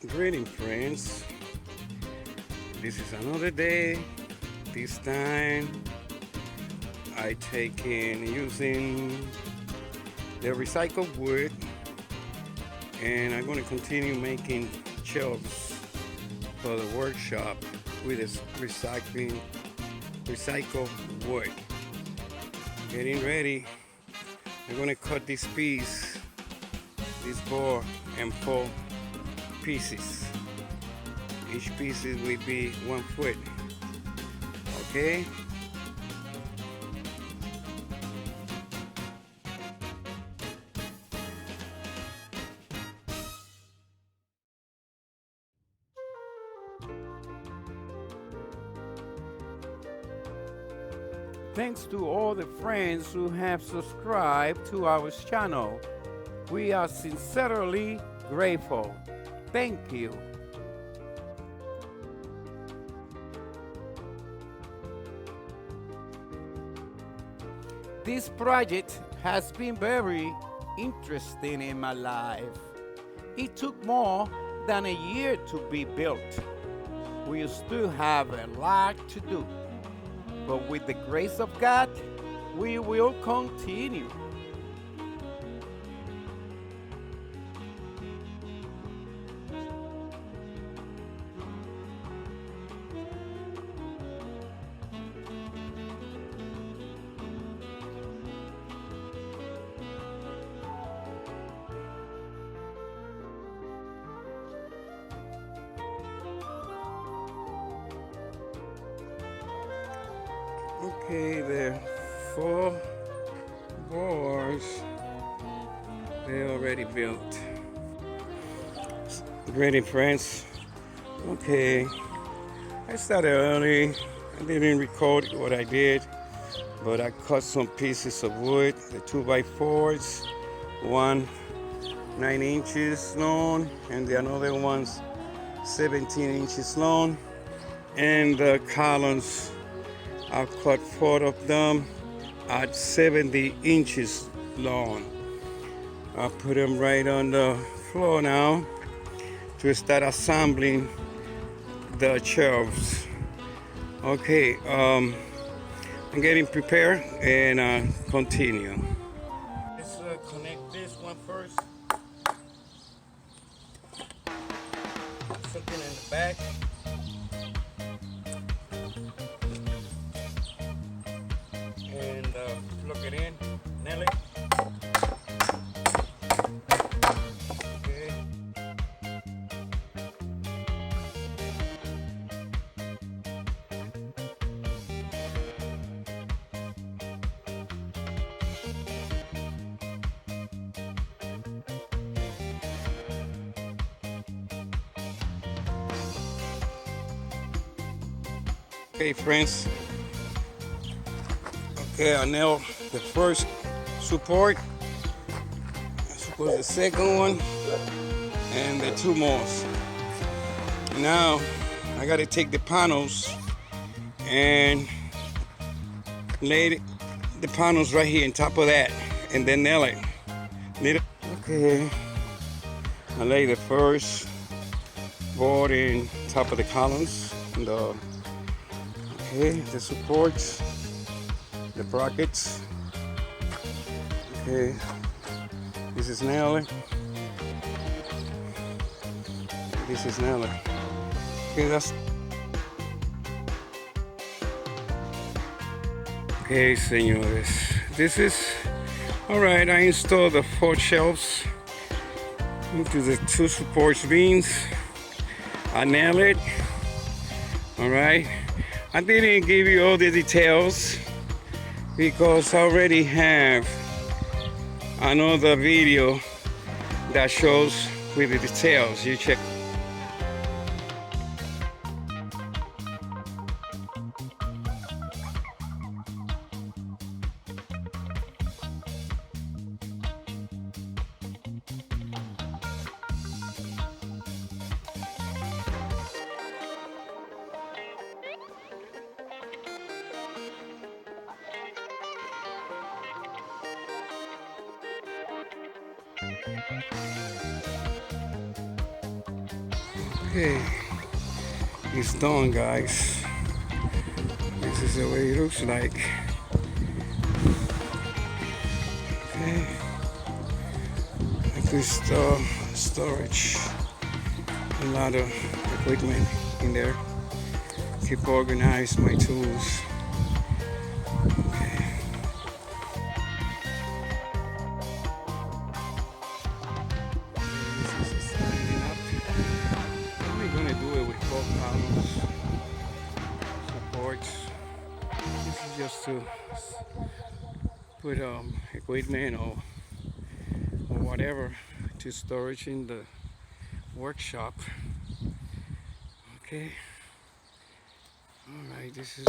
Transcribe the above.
Greeting, friends. This is another day. This time I take in using the recycled wood, and I'm going to continue making shelves for the workshop with this recycled wood. Getting ready. I'm going to cut this board in 4 pieces. Each piece will be 1 foot. Okay. Thanks to all the friends who have subscribed to our channel. We are sincerely grateful. Thank you. This project has been very interesting in my life. It took more than a year to be built. We still have a lot to do, but with the grace of God, we will continue. Okay, the 4 boards, they're already built. Greeting, friends. Okay, I started early. I didn't record what I did, but I cut some pieces of wood, the 2x4s, one 9 inches long, and the another one's 17 inches long. And the columns, I cut 4 of them at 70 inches long. I put them right on the floor now to start assembling the shelves. Okay, I'm getting prepared and continue. Let's connect this one first. Something in the back. And plug it in, nail it. Okay. Okay, friends. Okay, I nailed the first support. I suppose the second one, and the 2 more. Now I got to take the panels and lay the panels right here on top of that, and then nail it. Okay, I lay the first board in top of the columns, and okay, the supports, the brackets. Okay, this is nailing. This is nailing. Okay, that's okay, senores. This is all right. I installed the 4 shelves into the 2 support beams. I nailed it. All right. I didn't give you all the details because I already have another video that shows with the details. You check. Okay, it's done, guys. This is the way it looks like. Okay, I could store storage a lot of equipment in there. Keep organized my tools. Okay. This is standing up. I'm only gonna do it with 4 columns, supports. This is just to put equipment or whatever to storage in the workshop. Okay. All right. This is.